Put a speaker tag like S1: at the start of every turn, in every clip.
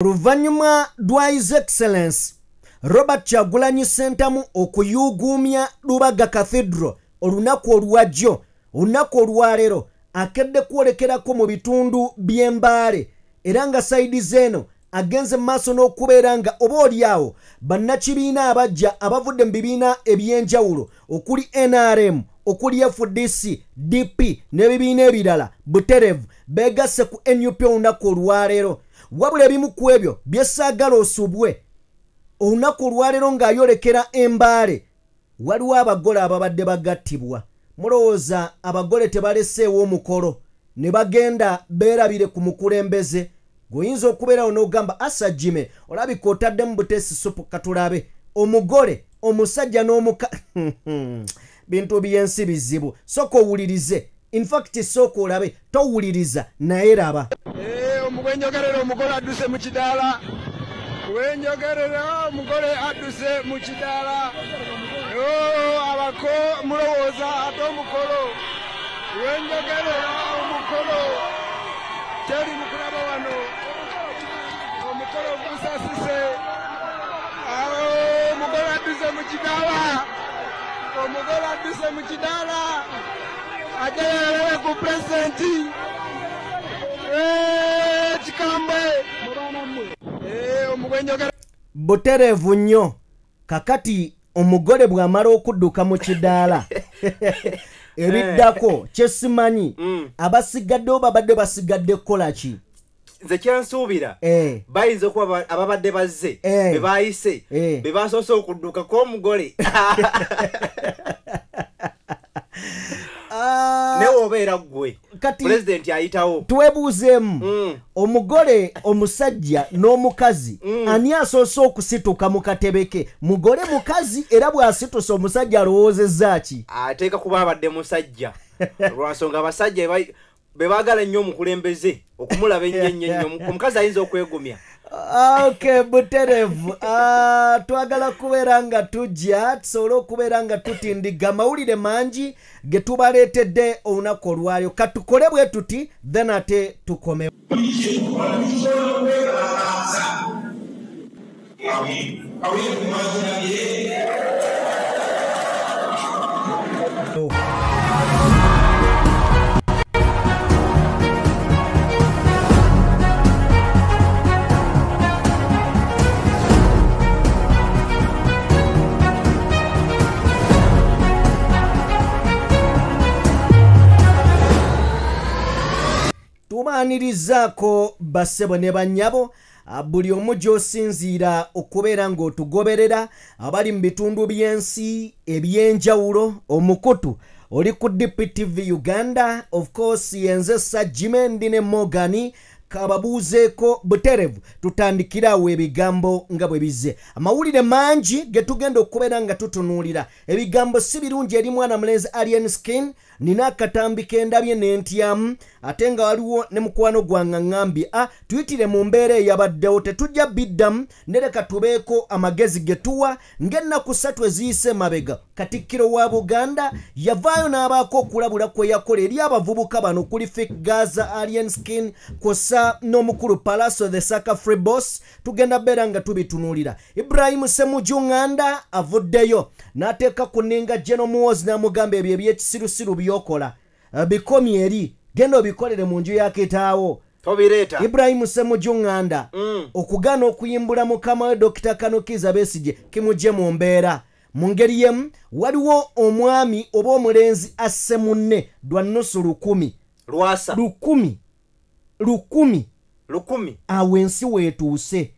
S1: Oluvanyuma lwa His Excellence Robert Kyagulanyi Ssentamu okuyugumya Lubaga Cathedral olunaku olwajjo olunaku olwaleero akedde kwolekerako mu bitundu by'Embaale era nga sayidi zeno agenze maaso n'okubeera nga oba oliawo bannakibiina abajja abavudde mu bibiina eby'enjawulo okuli NRM okuli FDC DP n'ebibiina ebirala buterevu beegasse ku NUP olunaku olwaleero. Wabula ebimu ku ebyo byesaagala osubwe olunaku olwaleero ng'ayolekera Embaale waliwo abagole ababadde bagattibwa. Mulowooza abagole tebaleseewo omukolo ne bagenda beerabire ku mukulembeze goyinza okubeerawo n'ogamba asajjime olabika otaddemu buteesi supu katulabe omugole omusajja n'omuka bintu by'ensi bizibu sooka owulirize. In fact sooka olabe towuliriza naye raba.
S2: Omugwenjogerera omugole adduse mu kidaala. Wenjogerera omugole adduse mu kidaala. Abako mulowooza ate omukolo. Wenjogerera omukolo. Teri mukulaba wano. Omukolo gusasise. Omugole adduse mu kidaala. Omugole adduse mu kidaala. Ajerewe ku presidenti. Buterevu nnyo kakati omugole bw'amala okudduka mu kidaala ebiddako kyesimanyi abasigaddewo babadde basigadde kukola ki?
S3: Nze kyansuubira bayinza okuba ababadde bazze be baayise be basoose okuddukako omugole newe obeera ggwe pulezidenti ayitawo.
S1: Twebuuzeemu omugole omusajja n'omukazi ani asoose okusituka mu katebe ke? Mugole mukazi era bw'asituse omusajja alowoozezza ki?
S3: Ateeka kuba abadde musajja lwansonga abasajja be baagala nnyo omukulembeze okumulaba ennyo omukazi ayinza okwegumya.
S1: Okay, buterevu twagala kubeera nga tujja tusobole okubeera nga tutindiga amawulire mangi ge tubaleetedde olunaku olwalyo katukole bwe tuti then ate tukome. Tubaanirizaako bassebo ne bannyabo buli omu gy'osinziira okubeera ng'otugoberera abali mu bitundu by'ensi eby'enjawulo. Omukutu oli ku DPTV Uganda, of course yenze Sajjime ndi ne Morgan kababuuzeeko buterevu tutandikira awo ebigambo nga bwe bizze. Amawulire mangi ge tugenda okubeera nga tutunuulira. Ebigambo si birungi eri mwana mulenzi Alien Skin. Nina akatambi kendabye n'entyamu ate nga waliwo ne mukwano gwange ngambye tuyitire mu mbeera eyabaddewo tetujja biddamu nereka tubeeko amagezi ge tuwa ng'ennaku 3 eziyise mabega. Katikkiro wa Buganda yavaayo n'abaako okulabula kwe yakola eri abavubuka bano kuli Fake Gaza, Alien Skin kw'ossa n'omukulu Palaso the Saka Free Boss. Tugenda beera nga tubitunuulira. Ibrahim Ssemujju Nganda avuddeyo n'ateeka ku nninga General Muhoozi n'amugamba ebyo eby'ekisirusiru byokola bikomye eri genda obikolere mu nju ya kitaawo
S3: tobireeta.
S1: Ibrahim Ssemujju Nganda okugaana okuyimbula mukama we Dr. Kanokiza Besigye kimujje mu mbeera. Mu ngeri yemu waliwo omwami oba omulenzi asse munne dwa nnusu 100
S3: lwasa
S1: 100 awo ensi weetuuse.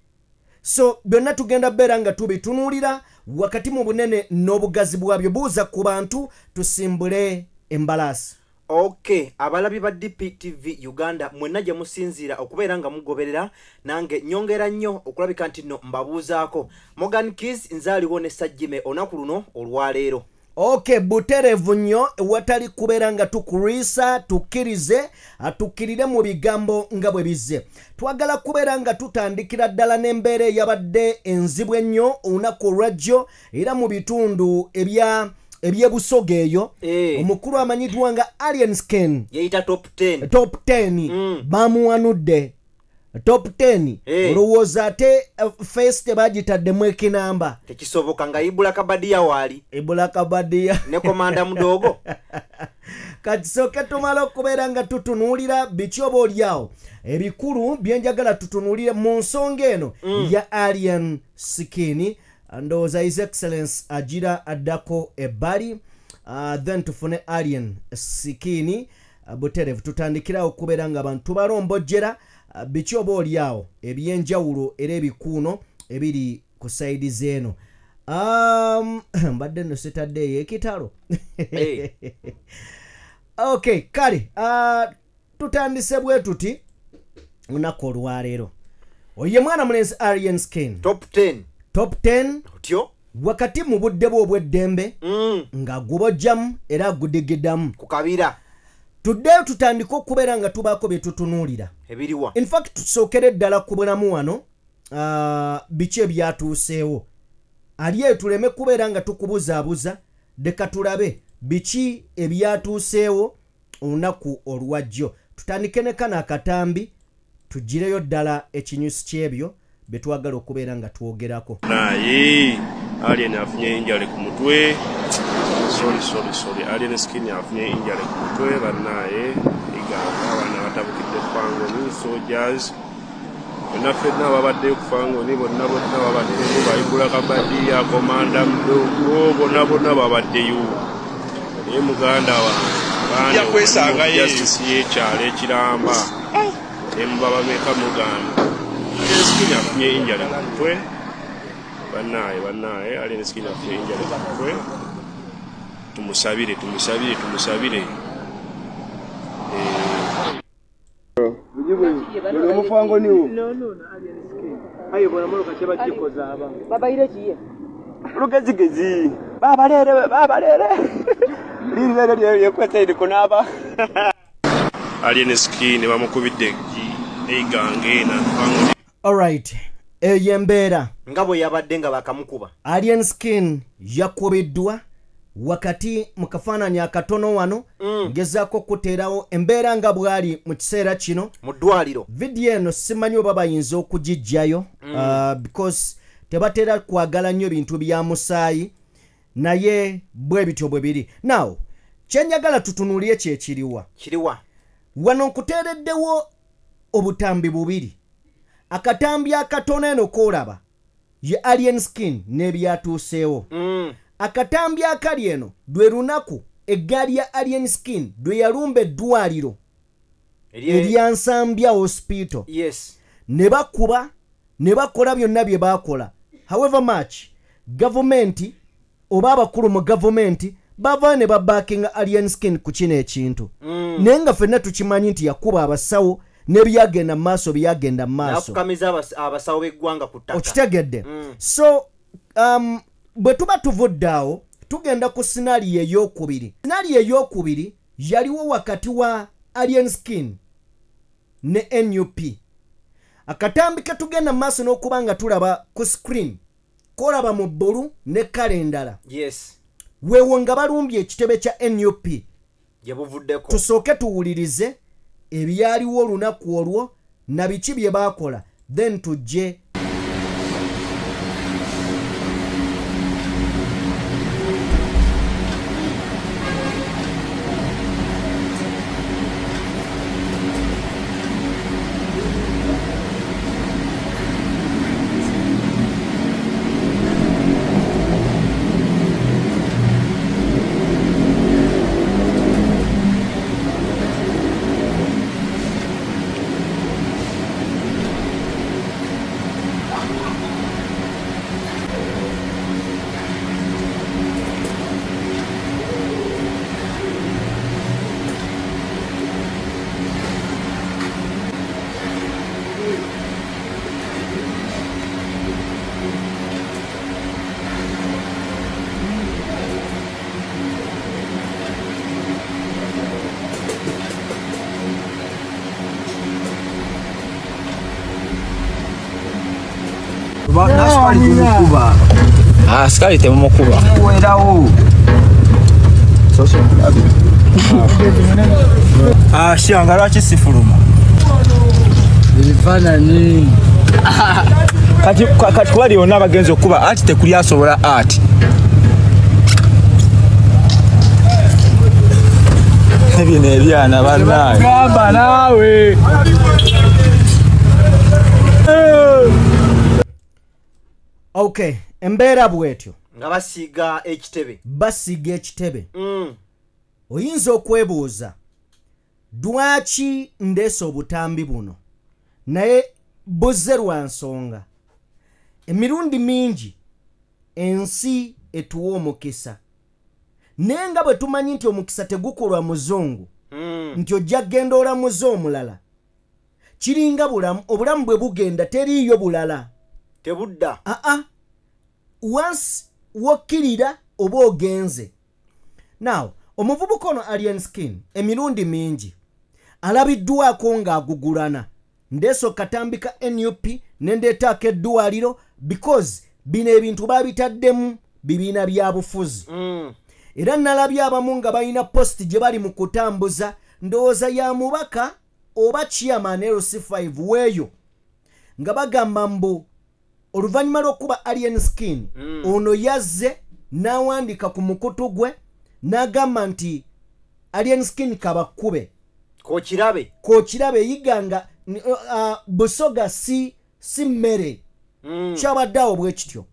S1: So byonna tugenda beera nga tubitunuulira wakati mu bunene n'obugazi bwabyo. Buuza ku bantu tusimbule embalaasi.
S3: Okay, abalabi ba DPTV Uganda mwenna gye musinziira okubeera nga mugoberera nange nyongera nnyo okulabika nti nno mbabuuzaako. Morgan Keys nzaaliwo ne Sajjime olunaku luno olwaleero.
S1: Okay, buterevu nnyo ewatali kubeera nga tukulwisa tukkirize atukkirire mu bigambo nga bwe bizze. Twagala kubeera nga tutandikira ddala n'embeera eyabadde enzibu ennyo olunaku olwajjo era mu bitundu ebyebusoga eyo. Omukulu amanyiddwa nga Alien Skin
S3: yeeyita top 10
S1: bamuwanudde top 10 olowooza ate face tebagitaddemu ekinamba
S3: tekisoboka nga Ibula Kabadia waali
S1: Ibula Kabadia
S3: ne komanda Mudogo
S1: kati soke tumala okubeera nga tutunuulira biki oba olyawo ebikulu byenjagala tutunuulire mu nsonga eno ya Alien Skin ndowooza His Excellence agira addako ebbali then tufune Alien Skin buterevu tutandikirawo okubeera nga abantu balombojjera biki oba olyawo ebyenjawulo era ebikuuno ebiri ku saidi zeeno mbadde no Saturday ekitalo okay kale tutandise bwe tuti lunaku olwaleero oye mwana mulenzi Alien Skin
S3: top 10 otyo
S1: wakati mu budde bwo obw'eddembe nga gubojjamu era gudigiddamu
S3: ku kabira
S1: tuddeyo tutandika okubeera nga tubaako bye tutunuulira
S3: ebiriwa
S1: in fact tusookere ddala ku bulamu wano biki ebyatuuseewo ali eyo tuleme kubeera nga tukubuzaabuza deka tulabe biki ebyatuuseewo olunaku olwajjo tutandike ne kana akatambi tugireyo ddala ekinyusi ky'ebyo bye twagala okubeera nga twogerako
S4: naye Alien afunye injale ku mutwe sorry Alien Skin afunye injale ku mutwe bannaye igamba abaana batabukidde Fangoni soldiers bonna ffenna babadde ku Fangoni bonna babaddeyo Ibula Kabadia komanda Mudogo bonna babaddeyo naye muganda wange kwesangayo justice yekyalo ekiramba embaba meka muganda Alien Skin afunye injale ku mutwe bannaye Alien Skin afunye injale ku mutwe tumusabire
S2: omufango niwo no Alien Skin ayo bona moloka kyebajikoza aba babayire kiye lugezigezi babalere lirere yekwetende konaba
S4: Alien Skin bamukubidde eigange na Fangoni
S1: alright eyembeera
S3: ngabo yabadde nga bakamukuba
S1: Alien Skin yakubiddwa wakati mu kafaananyi akatono wano ngezaako kuteerawo embeera nga bwali mu kiseera kino
S3: mu ddwaliro
S1: vidiyo eno simanyi oba bayinza okugijjayo because tebatera kwagala nnyo bintu bya musaayi naye bwe bityo bwe biri now kyenjagala tutunuulire kyekiriwa wano nkuteereddewo obutambi bubiri akatambi akatono eno koolaba ye Alien Skin n'ebyatuuseewo akatambi akali eno lwe lunaku eggaali ya Alien Skin lwe yalumba eddwaliro eryansambya hospital ne bakuba ne bakola byonna bye baakola however much gavumenti oba abakulu mu gavumenti bava ne babaakinga Alien Skin ku kino ekintu naye nga ffenna tukimanyi nti yakuba abasawo n'ebyagenda mu maaso byagenda mu maaso
S3: nakukamiza abasawo b'eggwanga ku ttaka
S1: okitegedde so bwe tuba tuvudde awo tugenda ku sinaliyo ey'okubiri yaliwo wakati wa Alien Skin ne NUP akatambi ke tugenda mu maaso n'okuba nga tulaba ku screen kolaba mu bbulu ne kale endala weewo nga balumbye ekitebe kya NUP tusooke tuwulirize ebyaliwo olunaku olwo na biki bye baakola then tujje
S5: Askari temumukuba
S2: werawo shanga lwaki sifuluma
S5: ebifaananyi
S2: kati kuba lyonna abagenzi okuba anti tekuli asobola ati ebyo nebyana bannaye
S5: gamba naawe
S1: okay embeera bwetyo
S3: nga basiiga ekitebe oyinza okwebuuza lwaki ndeese obutambi buno naye buzze lwa nsonga emirundi mingi ensi etuwa omukisa naye nga bwe tumanyi nti omukisa tegukolwa muzungu nti ojja kgenda olamuza omulala kiringa obulamu bwe bugenda teriiyo bulala tebudda
S1: once wokkirira oba ogenze now omuvubuka ono Alien Skin emirundi mingi alabiddwako ng'agugulana ndeeso katambi ka NUP nendeetaako eddwaliro because bino ebintu babitaddemu bibiina bya bufuzi era nalabye abamu nga balina posti gye bali mu kutambuza ndowooza ya mubaka oba chairman LC5 weeyo nga bagamba mbu oluvannyuma lw'okuba Alien Skin ono yazze n'awandiika ku mukutu gwe n'agamba nti Alien Skin kabakube kookirabe yiganga busoga si mmere kyabaddeawo bwe kityo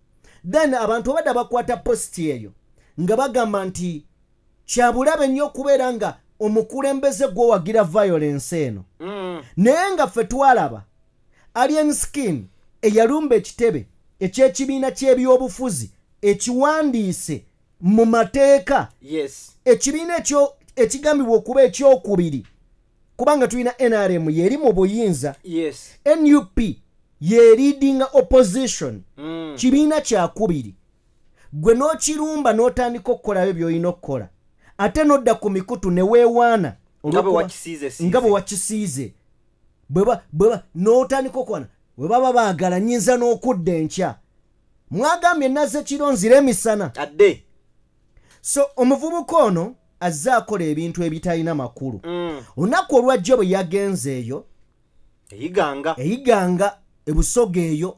S1: then abantu obadde bakwata posti eyo nga bagamba nti kyabulabe nnyo okubeera nga omukulembeze gwowagira violence eno naye nga ffe twalaba Alien Skin eyalumba ekitebe eky'ekibiina ky'ebyobufuzi ekiwandiise mu mateeka ekibiina ekyo ekigambibwa okuba ekyokubiri kubanga tulina NRM yeri mu buyinza NUP ye leading opposition kibiina kyakubiri gwe n'okirumba n'otandika okukola by'olina okukola ate n'odda ku mikutu ne weewaana nga bwe wakisiize n'otandika okukola bwe baba baagala nyinza n'okudda enkya mwagambye nazze kiro nzira emisana
S3: adde
S1: so omuvubuka ono azze akola ebintu ebitalina makulu olunaku olwajja bwe yagenze eyo eyiganga ebusoga eyo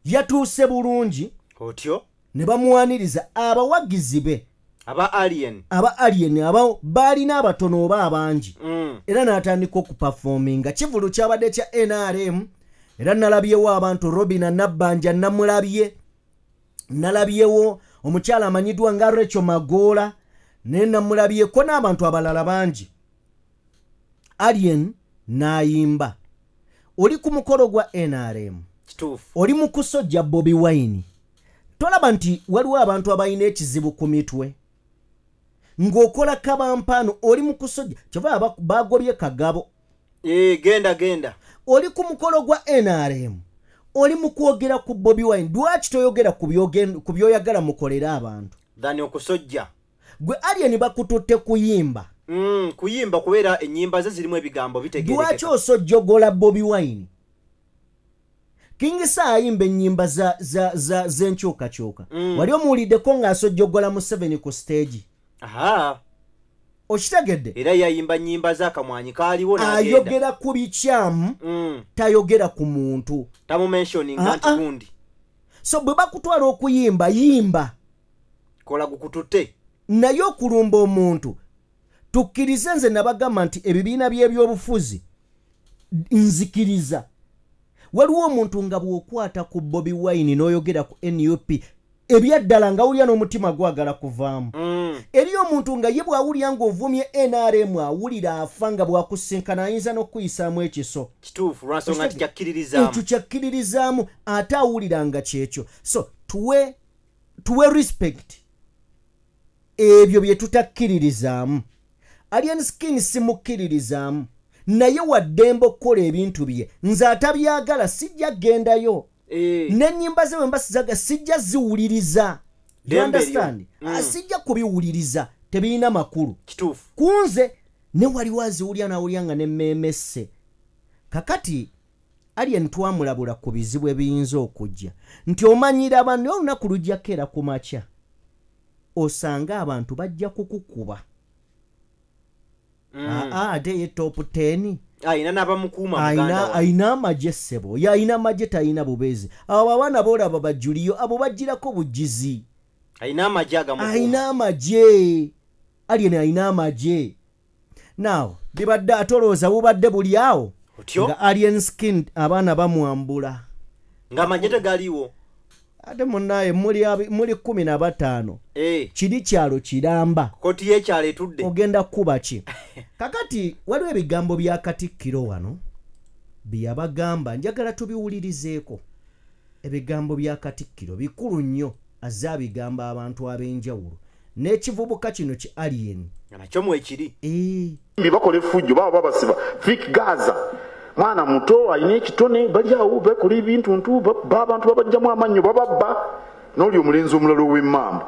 S1: yatuuse bulungi
S3: otyo
S1: ne bamuwaniriza abawagizi be
S3: aba alien
S1: aba balina abatono oba abangi era n'atandika okuperforminga kivulu kyabadde kya NRM era nalabyewo abantu Robina Nabbanja nalabyewo omukyala amanyiddwa nga Rachel Magoola ne namulabyeko n'abantu abalala bangi Alien n'ayimba oli ku mukolo gwa NRM oli mu kusojja Bobi Wine tolaba nti waliwo abantu abalina ekizibu ku mitwe ng'okola kabampaano oli mu kusojja kyova bagobye kagabo
S3: genda
S1: oli ku mukolo gwa NRM oli mu kwogera ku Bobi Wine lwaki toyogera ku byoyagala mukolera abantu
S3: dhani okusojja
S1: gwe Alien bakututte kuyimba
S3: kuyimba kubeera ennyimba ze zirimu ebigambo bitegerekeka
S1: lwaki osojjogola Bobi Wine King ayimba ennyimba z'enkyukakyuka wali omuwuliddeko ng'asojjogola mu 7 ku stage okitegedde
S3: era yayimba nnyimba z'akamwanyi kaaliwo
S1: ayogera ku bikyamu tayogera ku muntu
S3: tamumentioninga nti gundi
S1: so bwe bakutwala okuyimba yimba
S3: kola gukututte
S1: naye okulumba omuntu tukkirize nze nabagamba nti ebibiina by'ebyobufuzi nzikiriza waliwo omuntu nga bw'okwata ku Bobi Wine n'oyogera ku NUP ebyaddala nga wulya n'omutima gwagala kuvaamu eri omuntu nga ye bw'awulya ng'ovumye NRM awulira afa nga bw'akusinkana ayinza n'okuyisaamu ekiso
S3: kituufu lwansonga nti kyakkiririzaamu
S1: ekyo kyakkiririzaamu ate awulira nga kyekyo so tuwe respect ebyo bye tutakkiririzaamu Alien Skin simukkiririzaamu naye waddembe okukola ebintu bye nze atabyagala sijja gendayo n'ennyimba ze bwe mbasizaga sijja ziwuliriza you understand sijja kubiwuliriza tebirina makulu
S3: kituufu
S1: kunze ne waliwo aziwulya nawulya nga nemmeemesse kakati Alien twamulabula ku bizibu ebiyinza okujja nti omanyira abantu olunaku lujjako era ku makya osanga abantu bajja kukukuba ate ye top 10
S3: Aina n'abamukuma muganda.
S1: Aina amagye ssebo. Ya aina amagye tayina bubeezi. Abo abaana boolaba bajjuliyo abo bagirako bugizi.
S3: Aina amagye agamukuma.
S1: Aina amagye. Alien aina amagye. Now, bibadde atolooza bubadde buli awo. Nga alien skin abaana bamwambula.
S3: Nga amagye tegaliwo.
S1: Ate munnaye muli 15. Kiri kyalo kiramba.
S3: Koti y'ekyalo etudde.
S1: Ogenda kuba ki? Kakati waliwo ebigambo bya Katikkiro wano byabagamba njagala tubiwulirizeeko. Ebigambo bya Katikkiro bikulu nnyo azze abigamba abantu ab'enjawulo. N'ekivubuka kino ki alien.
S3: Nakyo mwekiri.
S6: Bakola effujjo baba basiba Vic Gaza. Mwana muto ayina ekitone bali awo bekola ebintu ntu abantu babajjamu amannyo bababba n'oli omulenzi omulala ow'emmamba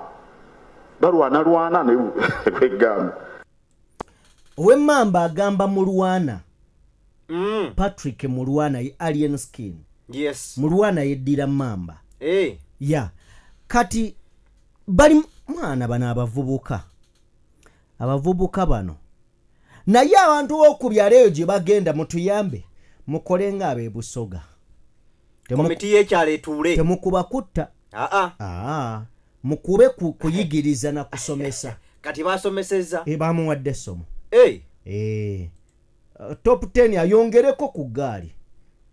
S6: balwana ne kwegamba
S1: ow'emmamba agamba Mulwana. Patrick Mulwana ye alien skin.
S3: Yes.
S1: Mulwana yeddira mamba. Ya kati bali mwana bano abavubuka bano naye abantu okubyaleyo gye bagenda mutuyambe mukole nga abeebusoga.
S3: Komiti y'ekyalo etuule.
S1: Temukuba kutta. Mukube kuyigiriza na kusomesa.
S3: Kati basomeseza.
S1: Bamuwadde essomo. Top 10 ayongereko ku ggaali.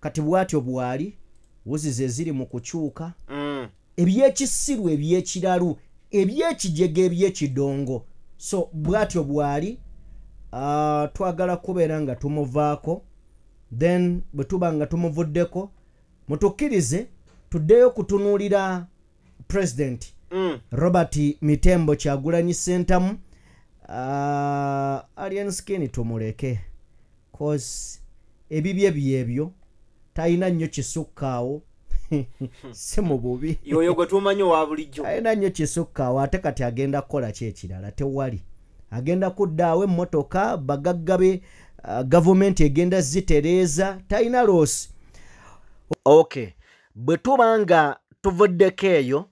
S1: Kati bwatyo bwali wuzi ze ziri mu kukyuka. Ebyekisiru ebyekiralu ebyekijege ebyekidongo. So bwatyo bwali twagala kubeera nga tumuvaako then bwe tuba nga tumuvuddeko mutukkirize tuddeyo kutunuulira President Robert Mitembo Kyagulanyi Ssentamu. Alien skin tumuleke cause ebibye byebyo tayina nnyo kisukkaawo. Se mu bubi
S3: yoyo gwe tumanyi wa bulijjo
S1: tayina nnyo kisukkaawo ate kati agenda kukola ki ekirala tewali. Agenda kuddaawo emmotoka bagaggabe gavumenti egenda zitereeza tayina loosi. Bwe tuba nga tuvuddeko eyo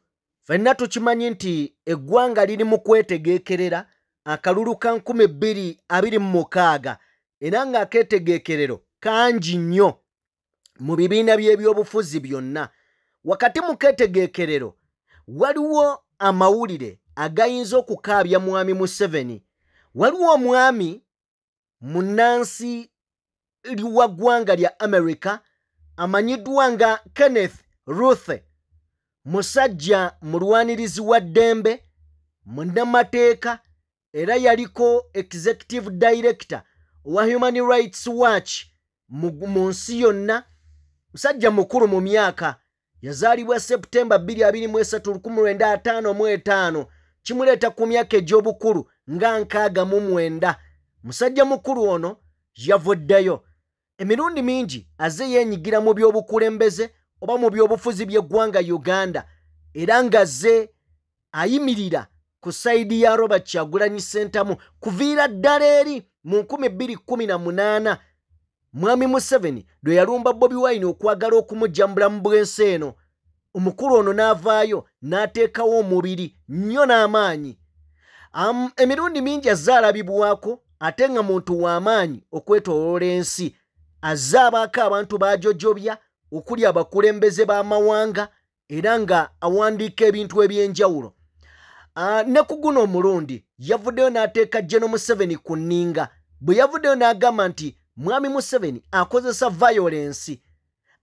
S1: ffenna tukimanyi nti eggwanga liri mu kwetegeekerera akalulu ka 2026 era ng'akeetegeekerero kangi nnyo mu bibiina by'ebyobufuzi byonna. Wakati mu keetegeekerero waliwo amawulire agayinza okukaabya mwami Museveni. Waliwo omwami munnansi liwa ggwanga lya America amanyiddwa nga Kenneth Ruth, musajja mulwanirizi wa ddembe, munnamateeka era yaliko executive director wa Human Rights Watch mu nsi yonna. Musajja mukulu mu myaka, yazaalibwa September 23, 1955, kimuleeta ku myaka egy'obukulu nga 69. Musajja mukulu ono yavuddeyo emirundi mingi azze yeenyigira mu by'obukulembeze oba mu by'obufuzi by'eggwanga Uganda era ng'azze ayimirira ku sayidi ya Robert Kyagulanyi Ssentamu kuviira ddala eri mu 2018 mwami Museveni lwe yalumba Bobi Wine okwagala okumujjambula mu bwensi eno. Omukulu ono n'avaayo n'ateekawo omubiri nnyo n'amaanyi. Emirundi mingi azze alabibwako ate nga muntu w'amaanyi okwetooloola ensi. Azze abaako abantu bajojobya okuli abakulembeze b'amawanga era nga awandiika ebintu eby'enjawulo. Ne ku guno omulundi yavuddeyo n'ateeka General Museveni ku nninga. Bwe yavuddeyo n'agamba nti mwami Museveni akozesa violence,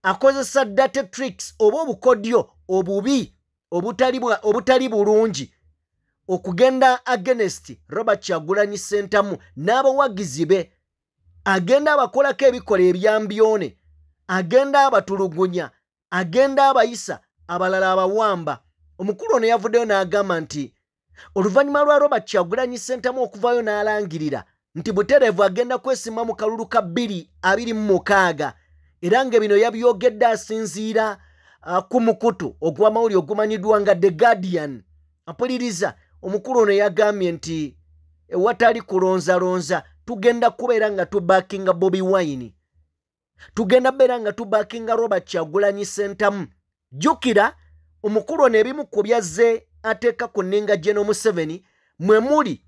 S1: akozesa dirty tricks oba obukodyo obubi obutali bulungi okugenda against Robert Kyagulanyi Ssentamu n'abawagizi be. Agenda abakolako ebikola ebyambyone, agenda abatulugunya, agenda abayisa abalala abawamba. Omukulu ono yavuddeyo n'agamba nti oluvannyuma lwa Robert Kyagulanyi Ssentamu okuvaayo n'alangirira nti butereevu agenda kwesimba mu kalulu ka 2026 era nga bino yabyogedde asinziira ku mukutu ogw'amawulire ogumanyiddwa nga The Guardian. Mpuliriza, omukulu ono yagambye nti ewatali kulonzalonza tugenda kubeera nga tubackinga Bobi Wine, tugenda beera nga tubackinga Robert Kyagulanyi Ssentamu. Jjukira omukulu ono ebimu ku byazze ateeka ku nninga General Museveni mwe muli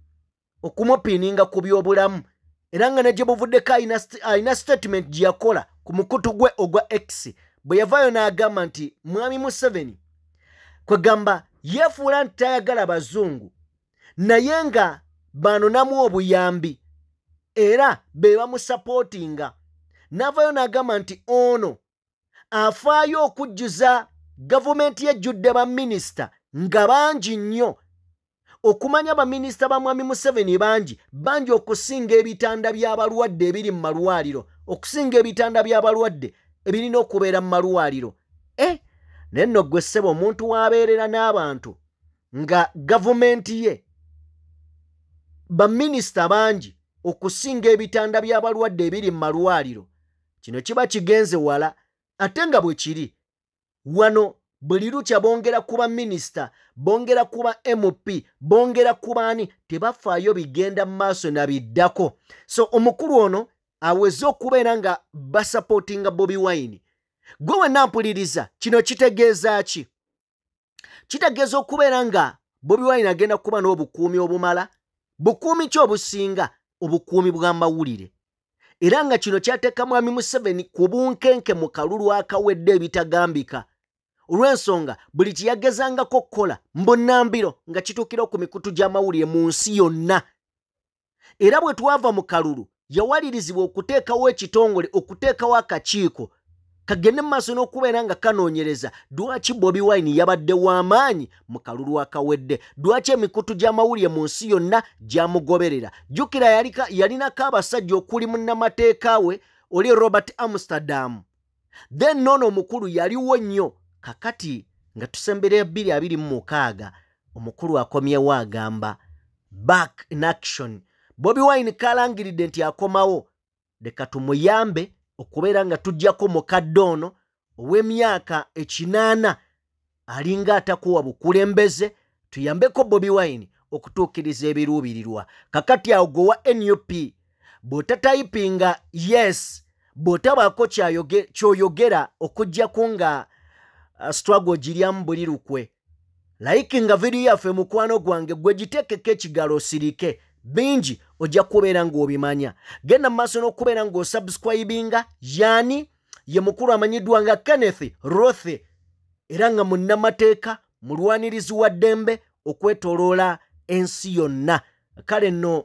S1: okumupiininga ku by'obulamu era nga ne gye buvuddeko alina statement gye yakola ku mukutu gwe ogwa X bwe yavaayo n'agamba nti mwami Museveni kwegamba yeefuula nti tayagala bazungu naye nga bano namu obuyambi era be bamusapootinga n'avaayo n'agamba nti ono afaayo okujjuza gavumenti yejjudde baminisita nga bangi nnyo okumanya baminisita ba mwami Museveni bangi okusinga ebitanda by'abalwadde ebiri mu malwaliro okusinga ebitanda by'abalwadde ebirina okubeera mu malwaliro naye nno gwe ssebo omuntu w'abeerera n'abantu nga gavumenti ye baminisita bangi okusinga ebitanda by'abalwadde ebiri mu malwaliro kino kiba kigenze wala ate nga bwe kiri wano buli lukya bongera kuba minisita bongera kuba MP bongera kubaani tebafaayo bigenda mu maaso na biddako so omukulu ono aweze okubeera nga basapootinga Bobi Wine gwe wenna mpuliriza kino kitegeeza ki kitegeeza okubeera nga Bobi Wine agenda kuba n'obukuumi obumala bukuumi ki obusinga obukuumi bw'amawulire era nga kino kyateeka mwami Museveni ku bunkenke mu kalulu akawedde ebitagambika olw'ensonga buli kiyagezangako okukola mbonnambiro nga kituukira ku mikutu gy'amawulire mu nsi yonna era bwe twava mu kalulu yawalirizibwa okuteekawo ekitongole okuteekawo akakiiko kagende mu maaso n'okubeera nga kanoonyereza lwaki Bobi Wine yabadde w'amaanyi mu kalulu akawedde lwaki emikutu gy'amawulire mu nsi yonna gyamugoberera jjukira yalinako abasajja okuli munnamateeka we oli Robert Amsterdam then noono omukulu yaliwo nnyo kakati nga tusembera 2026 omukulu akomyewo agamba back in action Bobi Wine kalangiridde nti akomawo leka tumuyambe okubeera nga tujjako mukadde ono ow'emyaka 8 alinga atakuwa bukulembeze tuyambeko Bobi Wine okutuukiriza ebiruubirirwa kakati awo gwe wa NUP bw'otatayipinga yes bw'otabaako ky'oyogera okuggyako nga struggle giryamu buli lukwe likinga video yaffe mukwano gwange gwe giteekeko ekigalo osirike bingi ojja kubeera ng'obimanya genda mu maaso n'okubeera ng'osubscribinga yani ye mukulu amanyiddwa nga Kenneth Rothe era nga munnamateeka mulwanirizi wa ddembe okwetoloola ensi yonna kale nno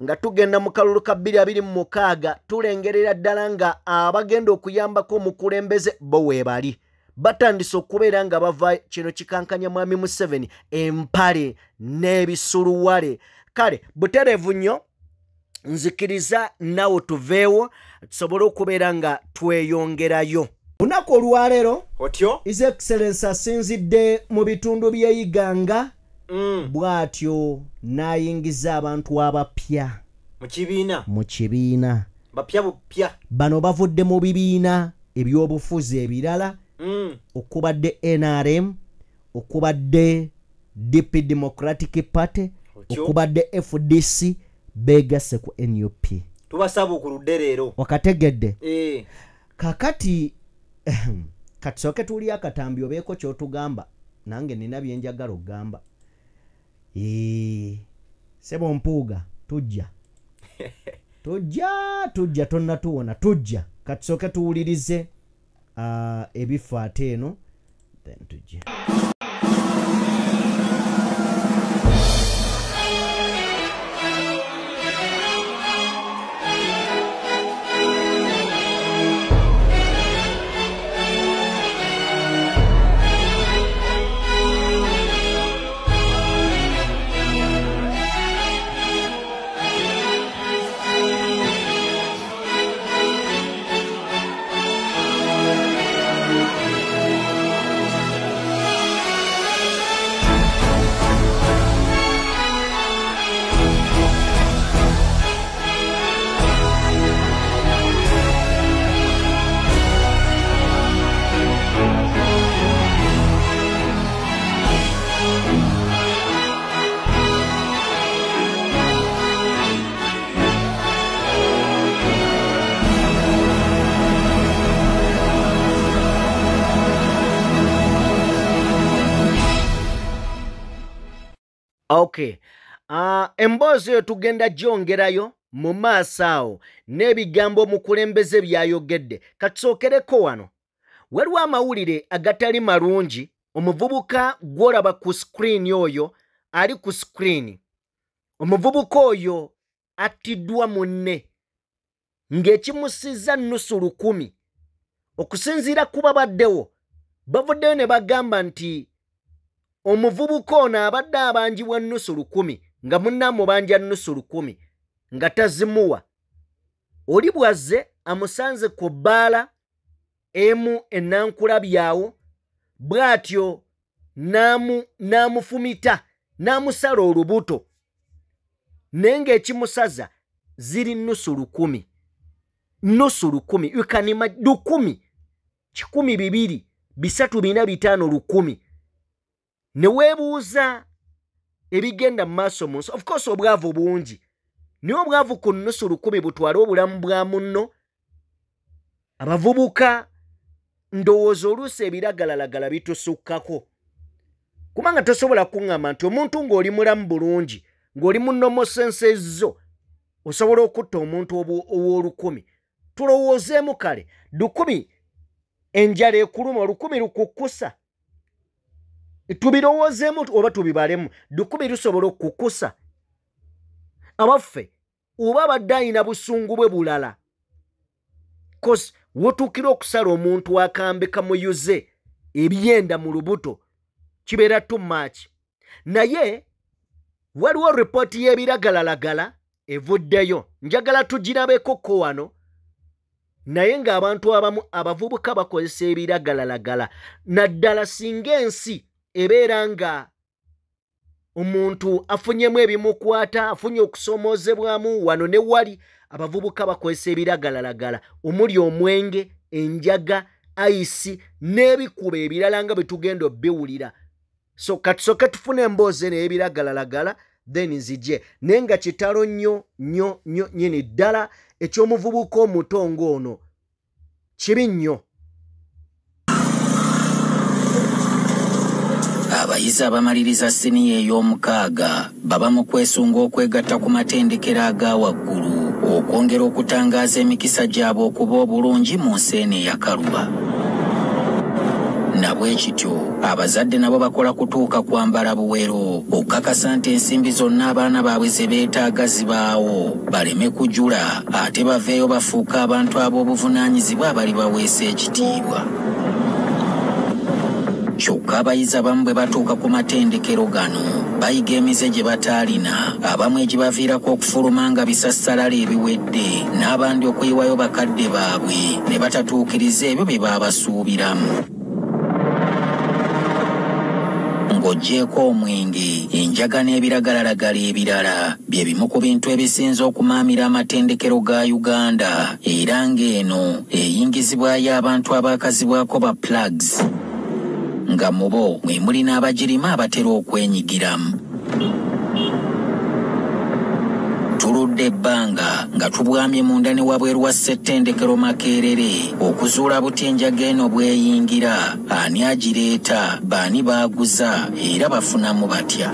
S1: nga tugenda mu kalulu ka 2026 tulengerera ddala nga abagenda okuyambako omukulembeze bo weebali batandise okubeera nga bava kino kikankanya mwami Museveni empale n'ebisuluwale kale buterevu nnyo nzikiriza nawe tuveewo tusobole okubeera nga tweyongerayo lunaku olwaleero
S3: otyo
S1: His Excellency asinzidde mu bitundu by'Iganga bw'atyo n'ayingiza abantu abapya mu kibiina
S3: bapya bupya
S1: bano bavudde mu bibiina ebyobufuzi ebirala okubadde NRM okubadde DP Democratic Party okubadde FDC begasse ku NUP
S3: tubasaba okuludde leero
S1: wakategedde kakati katusooke tuli akatambi obeeko kyotugamba nange nina byenjagala okugamba sebo mpuuga tujja tonna tuwona tujja katusooke tuwulirize ebifa ate eno then tujja Okay. Emboozi eyo tugenda gyongerayo mu maaso awo n'ebigambo omukulembeze byayogedde. Katusookereko wano. Waliwo amawulire agatali malungi omuvubuka gw'olaba ku screen oyo ali ku screen. Omuvubuka oyo attiddwa munne ng'ekimusizza nnusu 100. Okusinziira ku babaddewo bavuddeyo ne bagamba nti omuvubuka ono abadde abanjibwa nnusu 100 nga munnamubanja nnusu 100 nga tazimuwa. Oli bwazze amusanze ku bbaala emu enankulabyawo bw'atyo n'amufumita n'amusala olubuto naye ng'ekimusaza ziri nnusu 100. Nnusu 100 ukanima 10 200 3 4 5 10. Ne weebuuza ebigenda mu maaso mu nsi. Of course obwavu bungi. Niyo obwavu ku nnusu 100 butwala obulamu bwa munno. Abavubuka ndowooza oluusi ebiragalalagala bitusukkako. Kubanga tosobola kuŋŋamba nti omuntu ng'oli mulamu bulungi, ng'oli mu nnomo sensezo, osobola okutta omuntu ow'olukumi. Tulowoozeemu kale, 10 enjala ekuluma, 10 lukukkusa. Tubirowoozeemu oba tubibalemu, 10 lusobola okukkusa. Abaffe oba abadde alina busungu bwe bulala. Kosi wotuukira okusala omuntu akambe kamuyuze ebyenda mu lubuto kibeera too much. Naye waliwo ripooti y'ebiragalalagala evuddeyo. Njagala tugirabeko ko wano. Naye ng'abantu abamu abavubuka bakozesa ebiragalalagala. Naddala singa ensi ebeera nga omuntu afunyemu ebimukwata, afunye okusomoozebwamu wano ne wali, abavubuka bakozesa ebiragalalagala omuli omwenge, enjaga, ayisi n'ebikuba ebirala nga bwe tugenda obbiwulira. So katusooke tufune emboozi n'ebiragalalagala then nzije. Naye nga kitalo nnyo nyini ddala eky'omuvubuka omuto ng'ono kibi nnyo.
S7: Abayizi abamaliriza siniya ey'omukaaga baba mu kwesunga okwegatta ku matendekero aga waggulu okwongera okutangaaza emikisa gyabwe okuba obulungi mu nsi eno eyakaluba. Nabwe kityo abazadde nabo bakola kutuuka kwambala buwero okukakasa nti ensimbi zonna abaana baabwe ze beetaaga zibaawo baleme kujula ate baveeyo bafuuka abantu ab'obuvunaanyizibwa abali baweesa ekitiibwa. Kyokka abayizi abamu bwe batuuka ku matendekero gano bayiga emize gye bataalina, abamu egibaviirako okufuluma nga bisassalala ebiwedde, n'abandi okuyiwayo bakadde baabwe ne batatuukiriza ebyo bye baabasuubiramu. Ng'oggyeko omwenge, enjaga n'ebiragalalagala ebirala bye bimu ku bintu ebisinza okumaamira amatendekero ga Uganda, era ng'eno eyingizibwayo abantu abaakazibwako ba plugs, nga mu bo mwe muli n'abagirima abatera okwenyigiramu. Tuludde ebbanga nga tubwamye munda ne wabweru wa ssettendekero Makerere okuzuula buti enjaga eno bweyingira, ani agireeta, baani baaguza era bafunamu batya.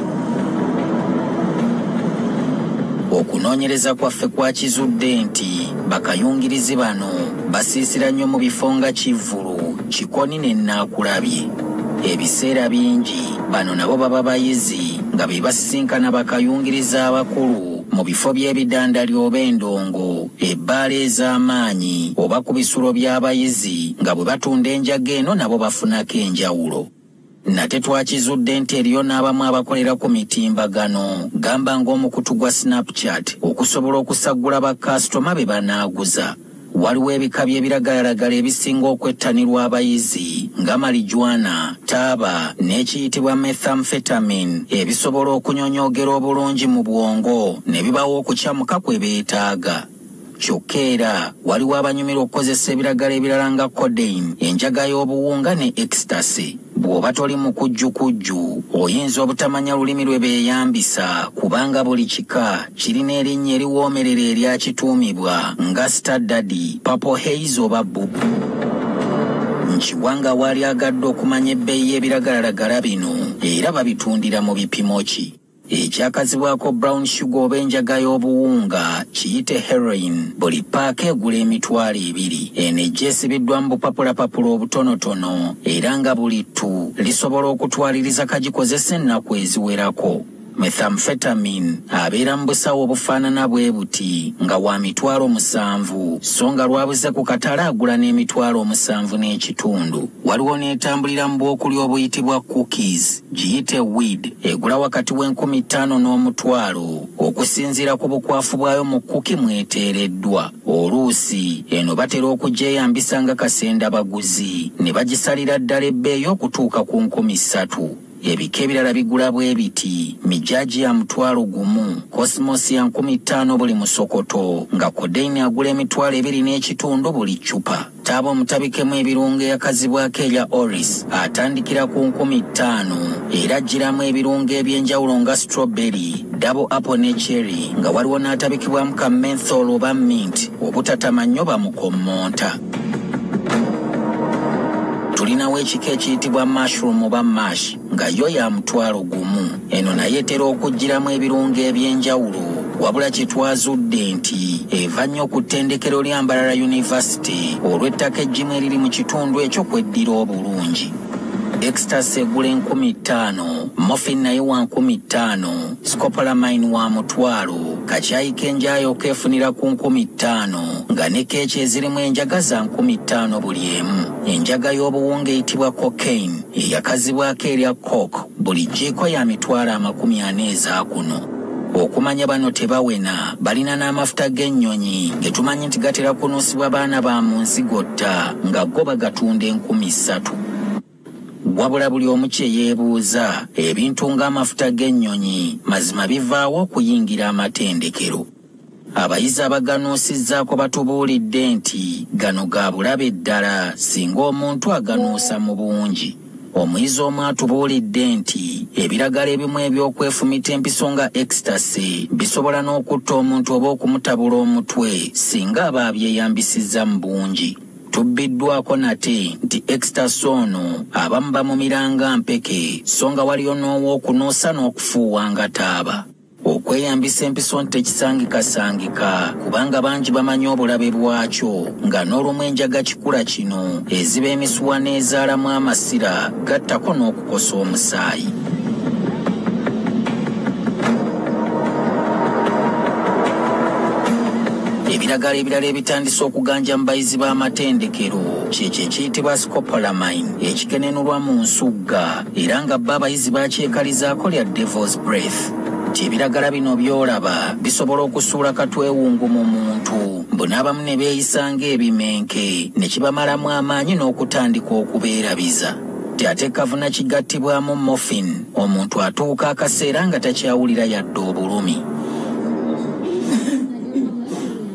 S7: Okunoonyereza kwaffe kwakizudde nti bakayungirizi bano basiisira nnyo mu bifo nga Kivvulu, Kikoni ne Naakulabye. Ebiseera bingi bano nabo baba bayizi nga be basisinkana bakayungiriza abakulu mu bifo by'ebidandali oba endongo, ebbaala ez'amaanyi oba ku bisulo by'abayizi nga bwe batunda enjaga eno nabo bafunako enjawulo. Nate twakizudde nti eriyo n'abamu abakolera ku mitimbagano, gamba ng'omukutu gwa Snapchat okusobola okusaggula bakasitoma be banaaguza. Waliwo ebika by'ebiragalalagala ebisinga okwettanirwa abayizi nga marijuana, taaba n'ekiyitibwa methamphetamine ebisobola okunyonyoogera obulungi mu bwongo ne bibawo okukyamuka kwe beetaaga. Kyokka era waliwo abanyumirwa okukozesa ebiragala ebirala nga codeine, enjaga y'obuwunga ne ecstasy. Bw'oba toli mu kujjukujju oyinza obutamanya lulimi lwe beeyambisa, kubanga buli kika kirina erinnya eriwoomerera eryakituumibwa nga Stardadi, Purple Haze oba Bubu. Nkiwanga waali agadde okumanya ebbeeyi y'ebiragalalagala bino era babitundira mu bipimo ki. ekyakazibwako brown sugar oba enjaga y'obuwunga kiyite heroin buli paaka egula emitwalo 2 eno ejja esibiddwa mu bupapulapapula obutonotono era nga buli ttu lisobola okutwaliriza kagikozesa ennaku eziwerako. Methamphetamine abeera mu busawo obufaanana bwe buti nga wa mitwalo 7 so nga lwabuze ku katale agula n'emitwalo 7.5. Waliwo n'etambulira mu bwokulya obuyitibwa cookies giyite weed egula wakati w'15,000 n'omutwalo okusinziira ku bukwafu bwayo mu kuki mweteereddwa. Oluusi eno batera okugyeyambisa nga kasenda baguzi ne bagisalira ddala ebbeeyi okutuuka ku 3,000. Ebika ebirala bigula bwe biti mijaji ya 1,000, Cosmos ya 15,000 buli musokoto, nga Codeine agula emitwalo 2.5 buli chupa. Tabo omutabikemu ebirungo eyakazibwako erya Oris atandikira ku 15,000 era giramu ebirungo ebyenjawulo nga strawberry, double apple ne cherry, nga waliwo n'atabikibwamu ka menthol oba mint obutatama nnyo bamukommonta. Tulinawo ekika ekiyitibwa mushroom oba mash nga yo ya 1,000. Eno naye etera okugiramu ebirungo ebyenjawulo wabula kyetwazudde nti eva nnyo ku ttendekero lya Mbarara University olw'ettaka eggimu eriri mu kitundu ekyo kweddira obulungi. Ecstasy egula 15,000, morphine naye wa 15,000, scopolamine wa 1,000, kacaayi k'enjaayo keefunira ku 15,000 nga ne keeki ezirimu enjaga za 15,000 buli emu. Enjaga y'obuwunga eyitibwa cocaine eyakazibwako erya coke buli jiiko ya 40 eza kuno. Okumanya bano tebawena balina n'amafuta g'ennyonyi ge tumanyi nti gatera kunuusibwa baana ba mu nsi gotta nga go bagatunda 3,000. Wabula buli omu kye yeebuuza ebintu ng'amafuta g'ennyonyi mazima bivaawo okuyingira amatendekero. Abayizi abaganuusizzaako batubuulidde nti gano ga bulabe ddala singa omuntu aganuusa mu bungi. Omuyizi omu atubuulidde nti ebiragala ebimu eby'okwefumita empiso nga ecstasy bisobola n'okutta omuntu oba okumutabula omutwe singa aba abyeyambisizza mu bungi. Tubbiddwako nate nti ecstasy ono abamu bamumiranga mpeke so nga waliyo n'ow'okunuusa n'okufuuwa nga taaba. Okweyambisa empiso tekisangikasangika kubanga bangi bamanyi obulabe bwakyo nga n'olumu enjaga kikula kino eziba emisuwa n'ezaalamu amasira gattako n'okukosa omusaayi. Ebiragala ebirala ebitandise okuganja mu bayizi b'amatendekero kyekyo ekiyitibwa scopolamine ekikenenulwa mu nsugga era nga bba abayizi bakyekalizaako lya devil's breath. Ebiragala bino byolaba bisobola okusuula katwewungu mu muntu mbu n'abamu ne beeyisa ng'ebimenke ne kibamalamu amaanyi n'okutandika okubeerabiza. Ate kavuna kigattibwamu morphine omuntu atuuka akaseera nga takyawulira yadde obulumi.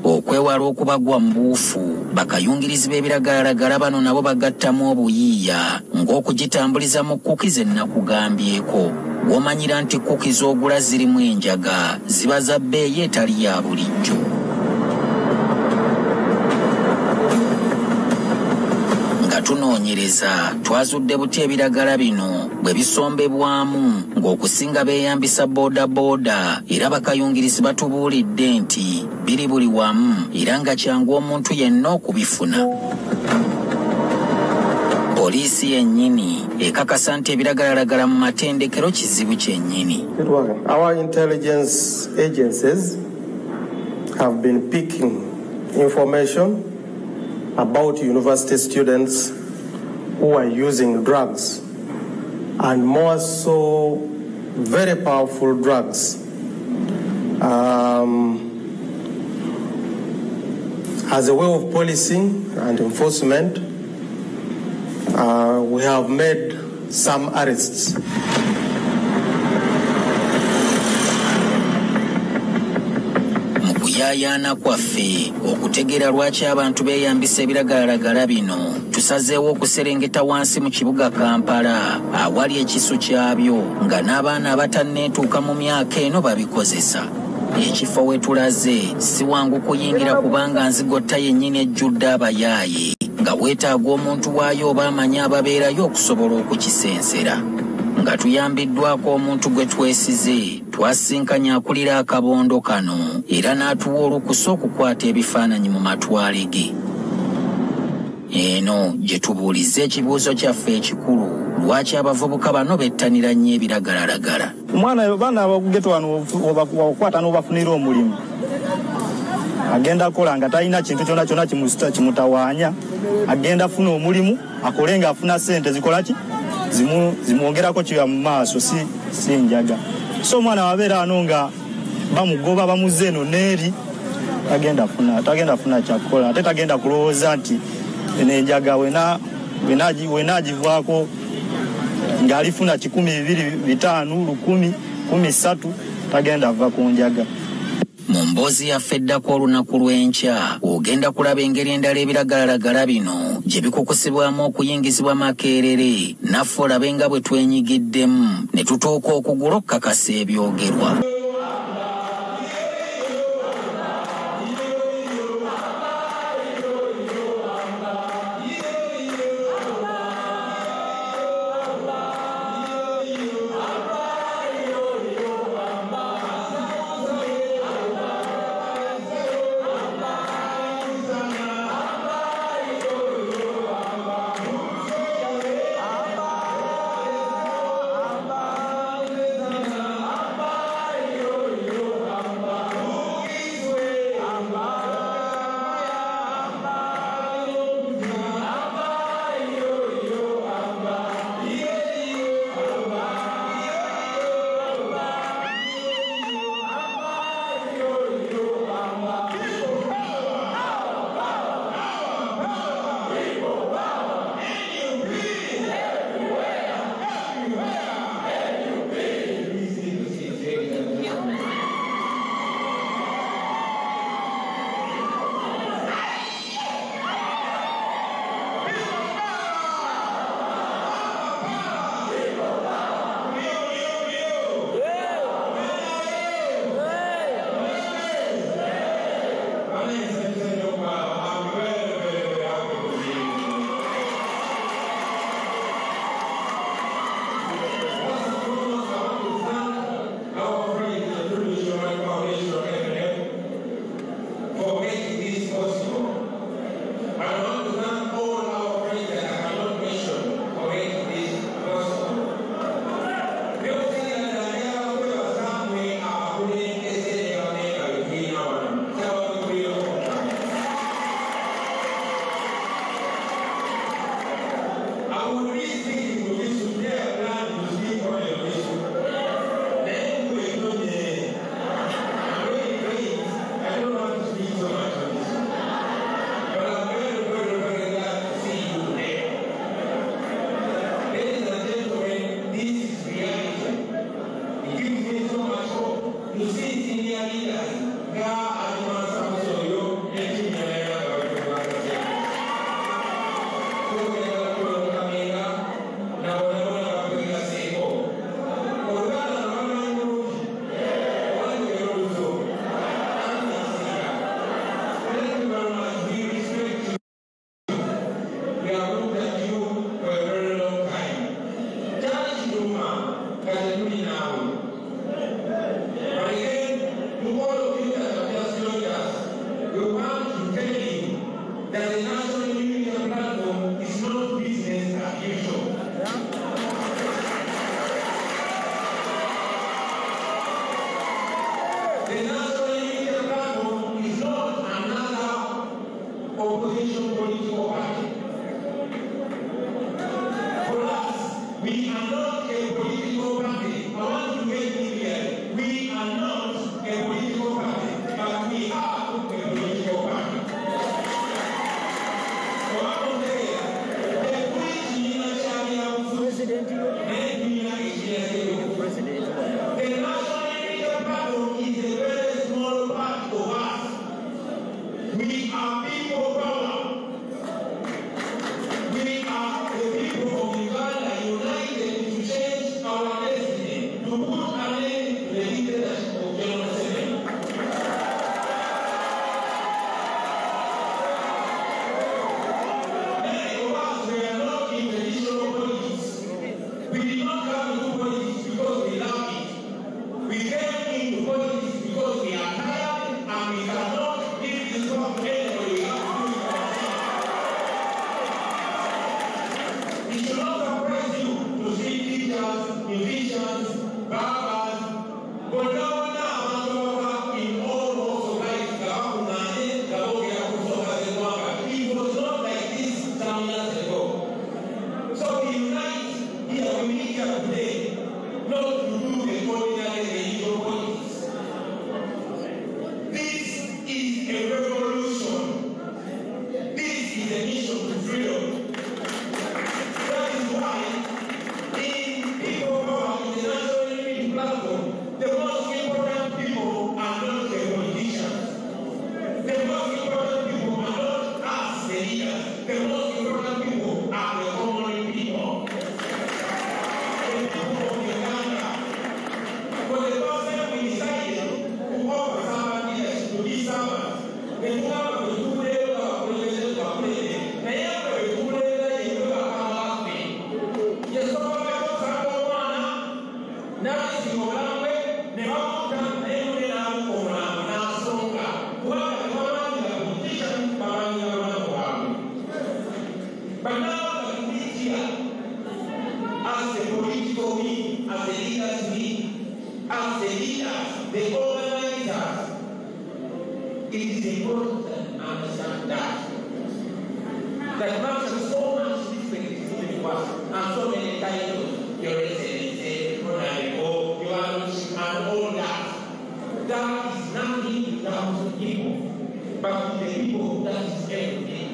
S7: Okwewala okubagwa mu buufu bakayungirizi b'ebiragalalagala bano nabo bagattamu obuyiiya ng'okugitambuliza mu kuki ze nakugambyeko. Womanyira nti kuki z'ogula zirimu enjaga ziba za bbeeyi etali ya bulijjo. Nga tunoonyereza twazudde buti ebiragala bino bwe bisombebwamu ng'okusinga beeyambisa boodabooda era bakayungirizi batubuulidde nti biri buli wamu era nga kyangu omuntu yenna okubifuna. Poliisi yennyini ekakasa nti ebiragalalagala mu matendekero kizibu kyennyini.
S8: Our intelligence agencies have been picking information about university students who are using drugs, and more so very powerful drugs. As a way of policing and enforcement, we have made some arrests.
S7: Mukuyaayaana kwaffe okutegeera lwaki abantu beeyambisa ebiragalalagala bino tusazeewo okuserengeta wansi mu kibuga Kampala awali ekisu kyabyo nga n'abaana abatanneetuuka mu myaka eno babikozesa. Ekifo we tulaze si wangu kuyingira kubanga nzigotta yennyini ejjudde abayaaye nga weetaaga omuntu waayo oba amanyi ababeerayo okusobola okukisensera. Nga tuyambiddwako omuntu gwe twesize, twasinkanya akulira akabondo kano era n'atuwa olukusa okukwata ebifaananyi mu matwale ge. Eno gye tubuuliza ekibuuzo kyaffe ekikulu, lwaki abavubuka bano bettanira nnyo ebiragalalagala.
S9: Omwana baana abakugeto wano wakwata n'obafunira omulimu, agenda kola nga talina kintu kyonna kyonna kimutawaanya, agenda afuna omulimu akole nga afuna ssente zikola ki zimwongerako kiba mu maaso, si njaga. So omwana wabeera wano nga bamugoba bamuzze eno n'eri, tagenda afuna kyakukola ate tagenda kulowooza nti enjaga wenaagivaako ng'alifuna 100, 200, 5, 10, 13, tagenda ava ku njaga.
S7: Mu mboozi yaffe eddako olunaku lw'enkya ogenda kulaba engeri endala ebiragalalagala bino gye bikukusibwamu okuyingizibwa makeerere, naffe olabe nga bwe twenyiggiddemu ne tutuuka okugula okukakasa ebyogerwa.
S10: the leaders we, as the leaders, the organizers, it is important to understand that much is so much different between us and so many titles, your excellency, honorable, your lordship, and all that. That is nothing without the people, but with the people, that is everything.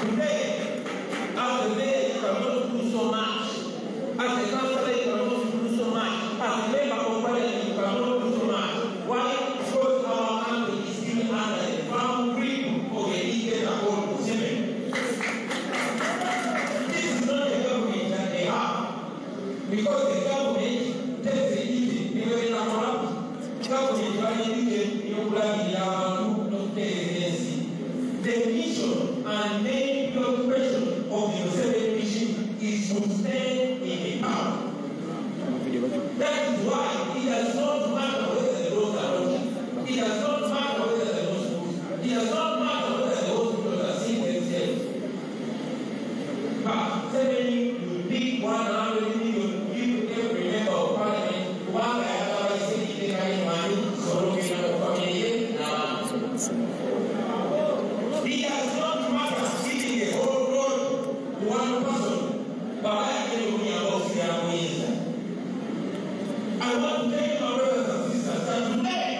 S10: Today, as the mayor, you cannot do so much. As the councillor, you cannot do so much. As the member of parliament, you cannot do so much. Why? Because our country is still under the firm grip of the leaders of all Muslims. This is not the government that they have. Because the government takes the lead in the government, the mission and main preoccupation of the Muslim mission is to stand in the power. That is why it does not matter whether the roads are rotten. It does not matter whether the roads are good. It does not matter whether the hospitals are seeing themselves. But suddenly you pick 100 million, give every member of parliament, one guy otherwise saying they can money, so looking at the family. It does not matter giving the whole road to one person, but I tell you about their ways. I want to tell my brothers and sisters that today,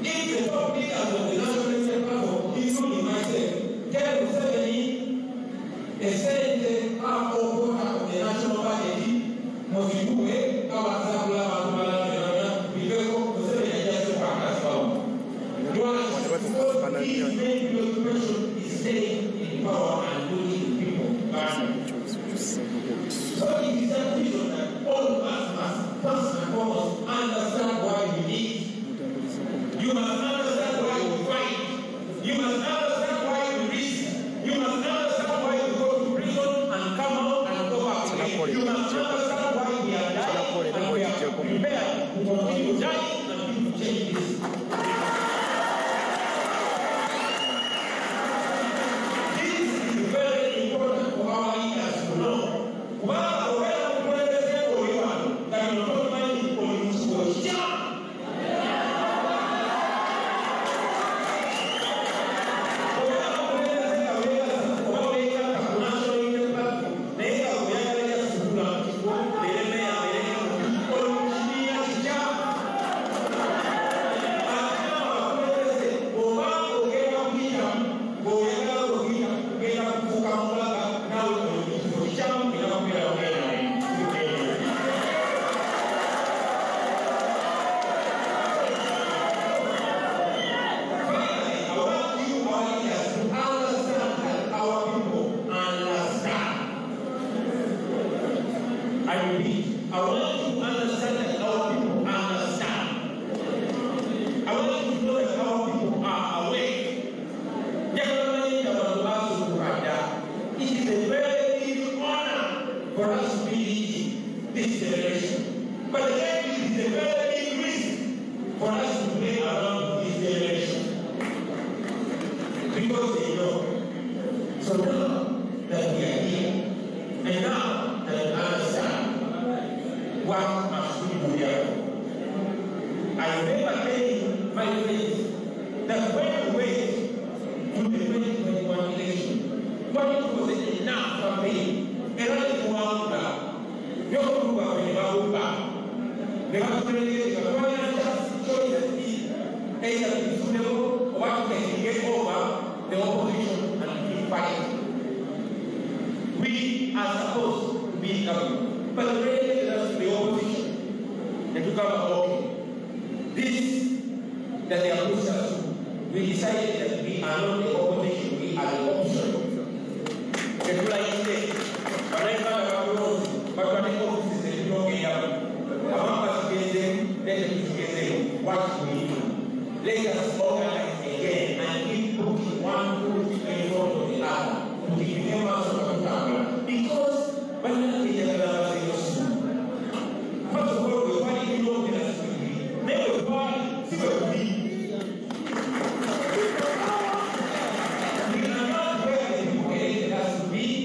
S10: if the top leaders of the national platform, including myself, tell Museveni, they say they are all part of the national budget, Mozambique, our Zabula, because Museveni just to pass us out. His main preoccupation is staying in power and ruling the people. So it is a reason that all of us must first and foremost understand why we live. You must understand why we fight. You must understand why we risk. You must understand why we go to prison and come out and go back again. You must understand why we are dying and we are prepared to continue dying and to change this. Very important for our leaders to know. While we are going to say for you, that you don't mind for you to go down.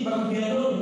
S10: But we are not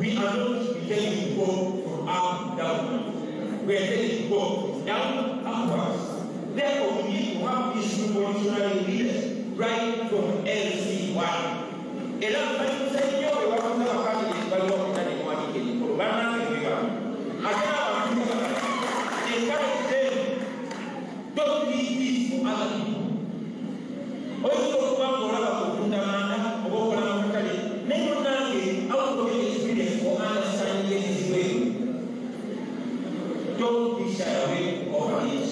S10: we are not telling to go from up down. We are telling to go from down upwards. Therefore, we need to have these revolutionary leaders right from LC1. Et là, nous seigneurs, nous avons fait la partie des ballons qui ont été moitiés. Pour le moment, c'est vivant. À encourage them, don't leave this for other people. Also, one more about Kundamana, or Kundamana, never know out of the experience for understanding this way. Don't be shy away over it.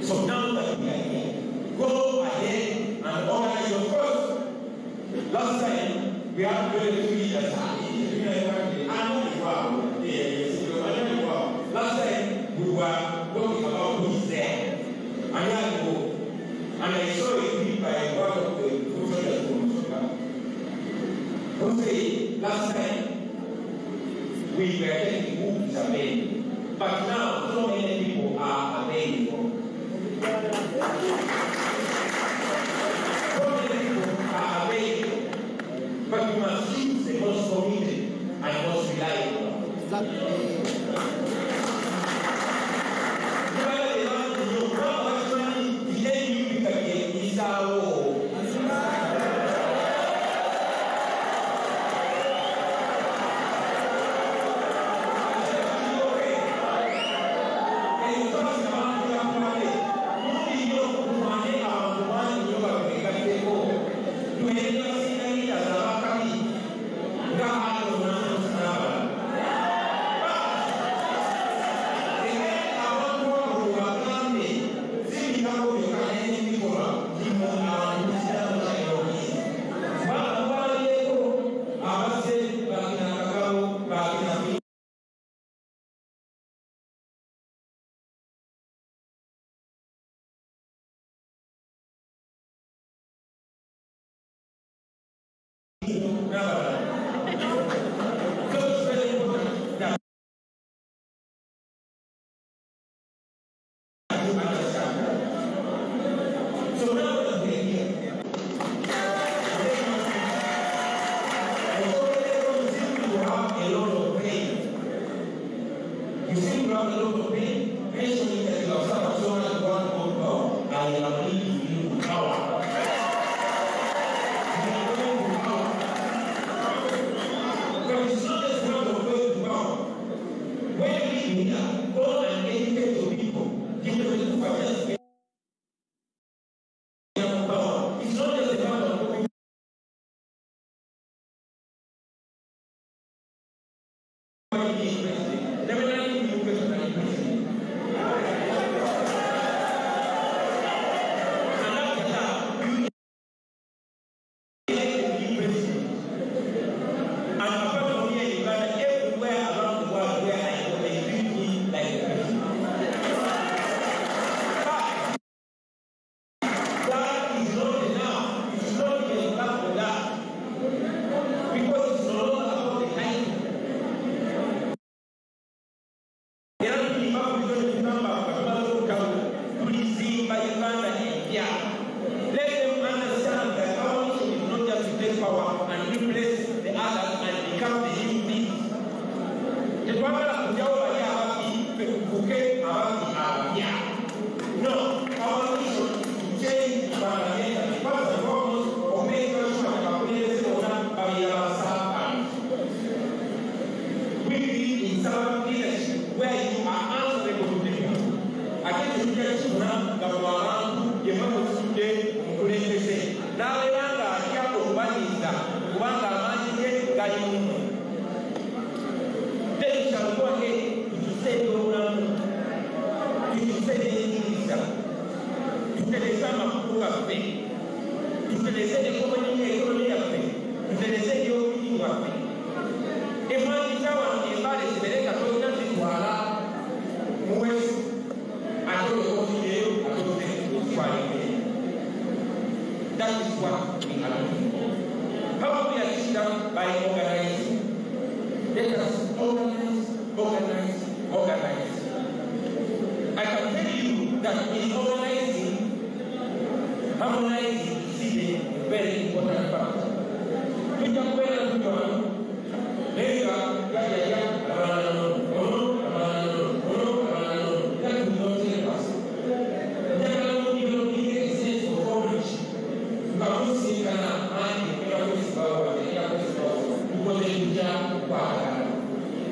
S10: So now that we are here, go ahead and organize your course. Last time, we had very few leaders. Last time, we were talking about who is there. And I saw a tweet by one of the professors who said, last time, we were telling who is available. But now, so many people are available. So many people are available. But you must choose the most committed and most reliable.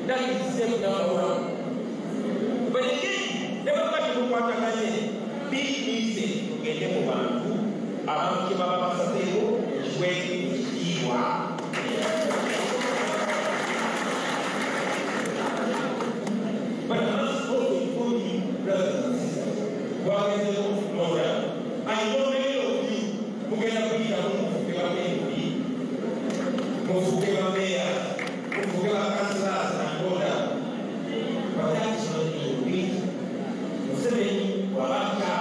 S10: That is step number one. But again, never got to what I say. Be easy to get them one. I'm Kibaba Sateo, which way you are. But I must also inform you, brothers and sisters, while I know I know many of you who get up with a but that's not the reason. Museveni, Wabaka,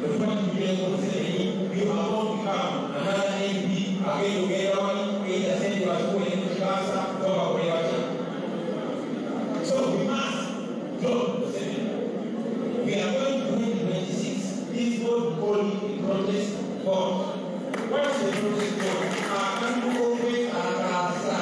S10: but what you get Museveni, you are going to become another MP, again, together, in the center of the Gaza, or wherever. So we must vote Museveni. We are going to 2026. This vote called the protest vote. What is the protest vote? Our country open our Gaza.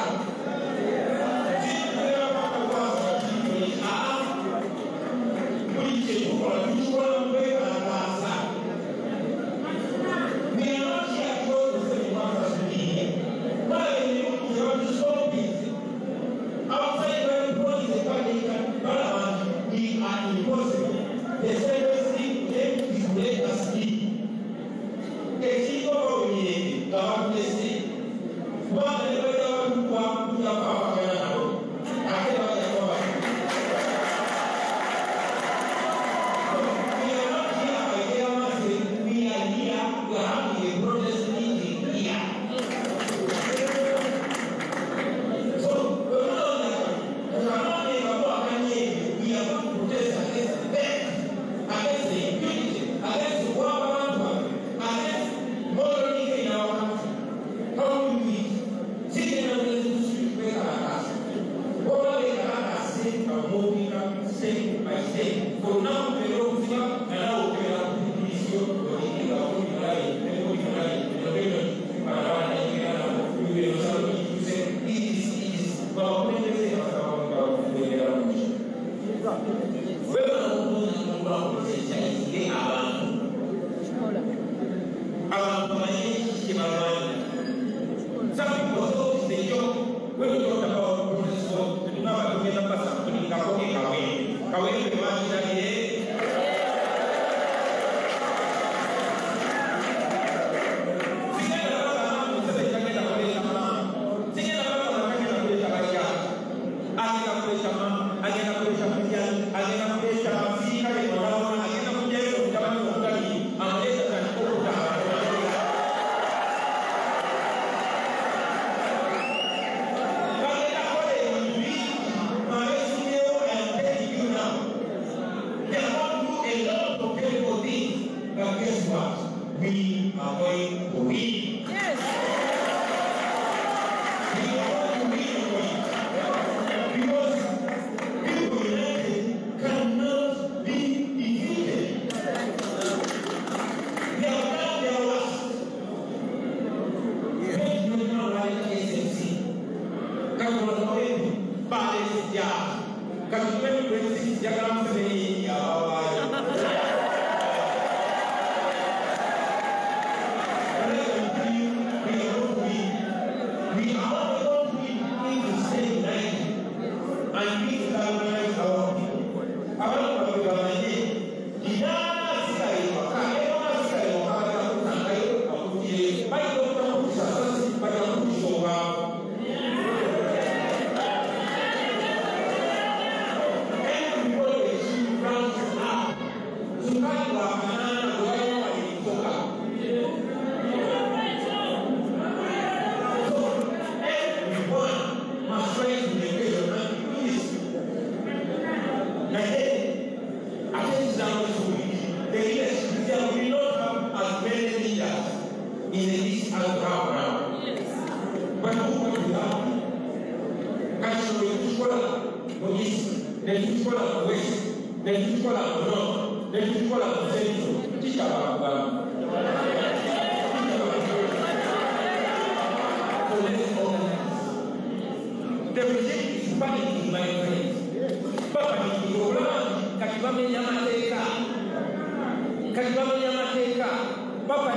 S10: Papa,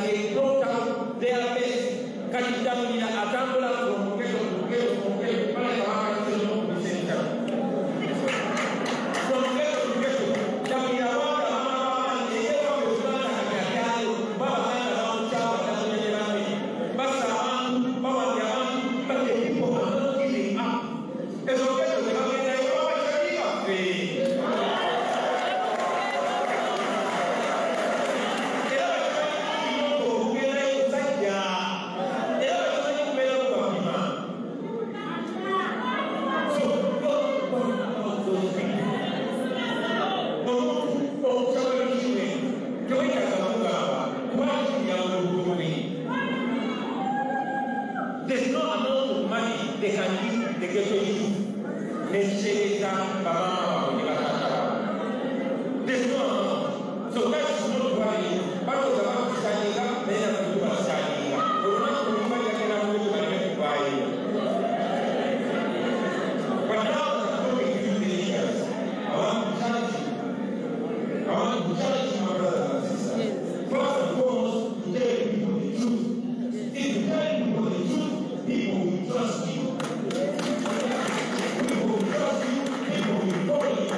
S10: they brought out their best. Katidamina Atambula from and lead the ghetto youth. Nesheza Bama Bakata. There's no amount. So that's not why part of the amount is standing up, then I'm going to standing up. We're not going to find that I'm going to buy. But now I'm talking to you, the leaders. I want to challenge my brothers and sisters. First and foremost, to tell people the truth. If you tell people the truth, people will trust you. People will trust you, people will follow you.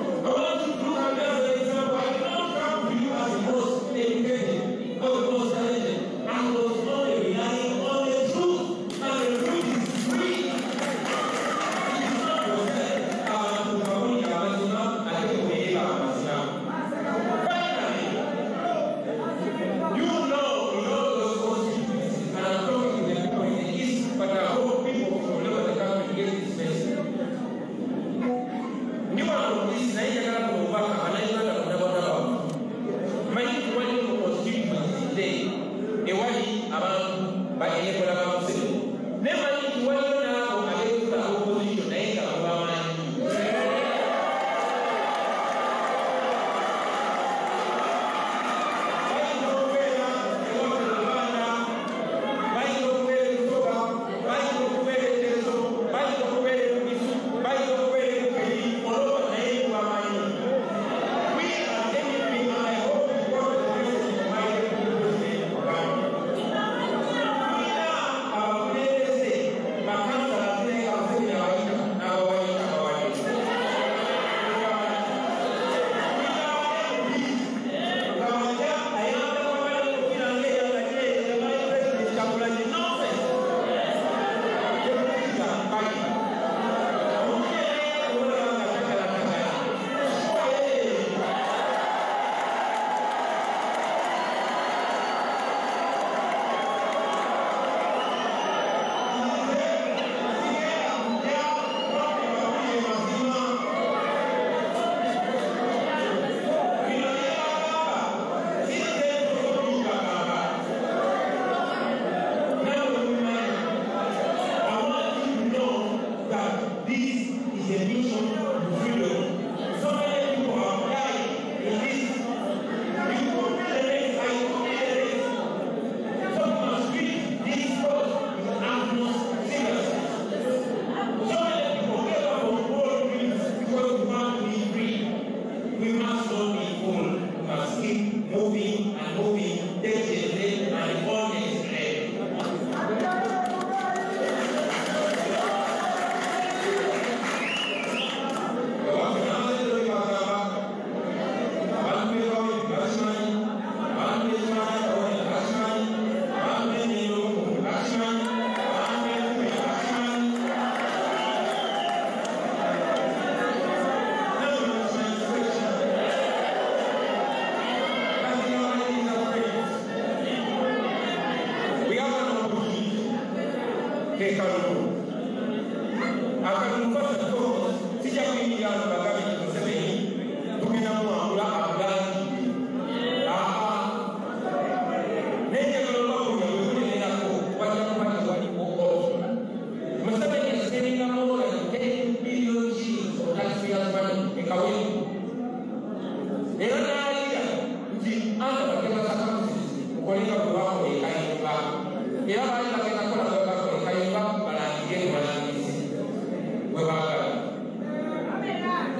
S10: I want you to look at that as an example. I did not come to you as the most educated or the most talented. I was only relying on the truth, and the truth is free. It is not for sale. Finally, you know in all those constituencies, and I'm talking to the people in the East, but I hope people from all over the country get this message. New one is Nigeria from Obaka, and I know about my one constituency today, a way around by any other never need one now against the opposition,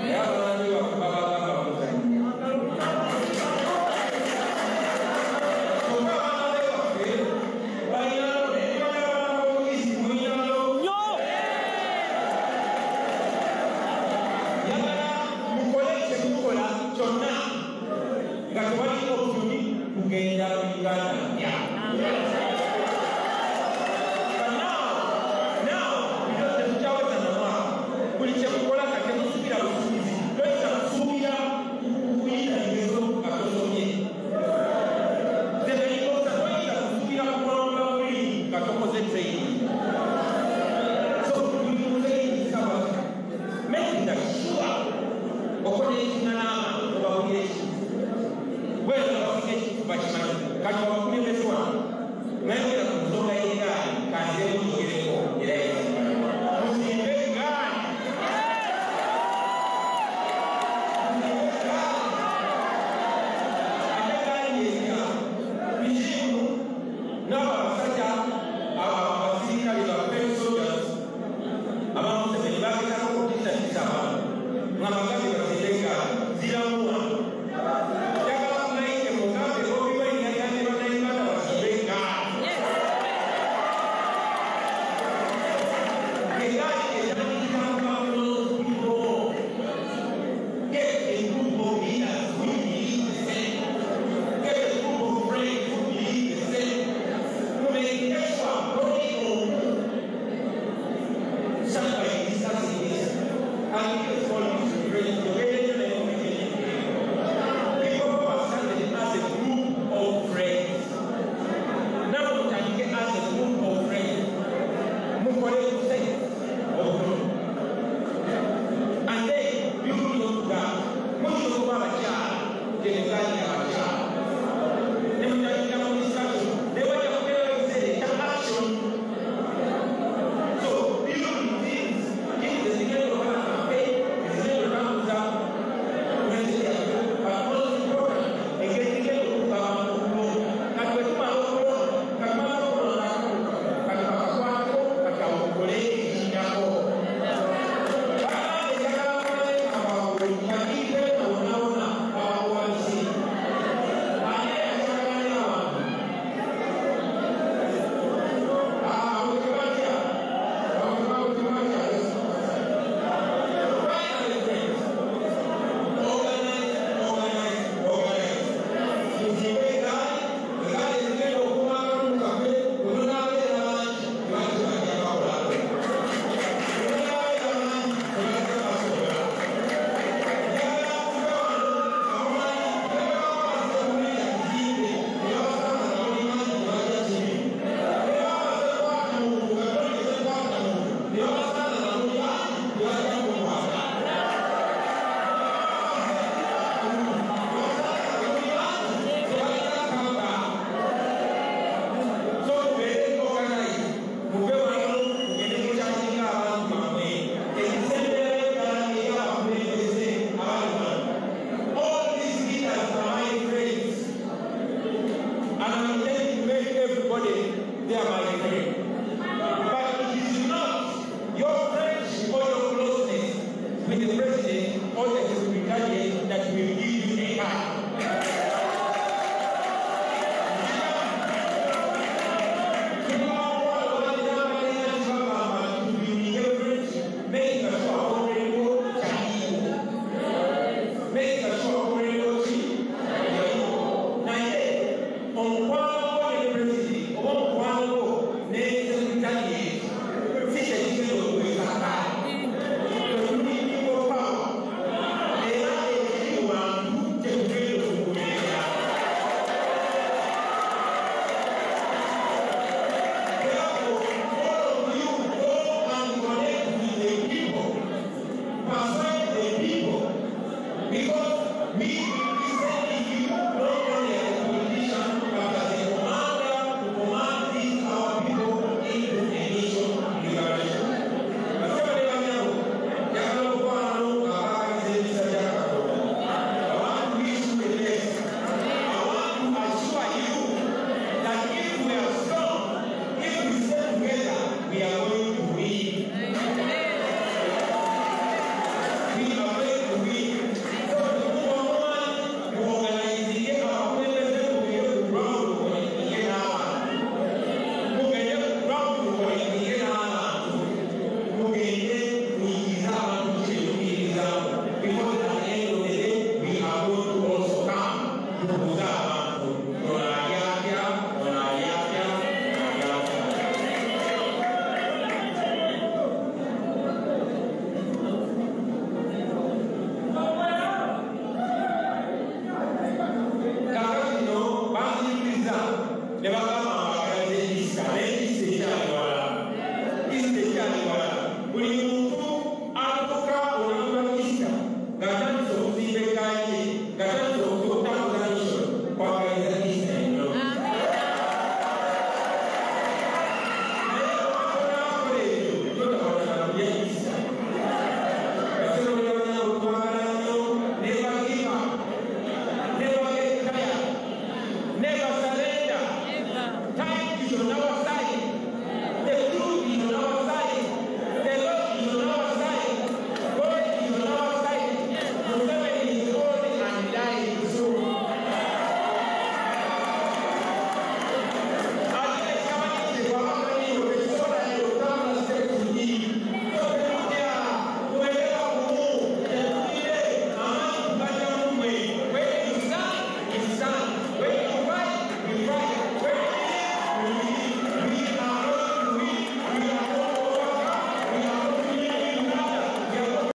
S10: Yeah. with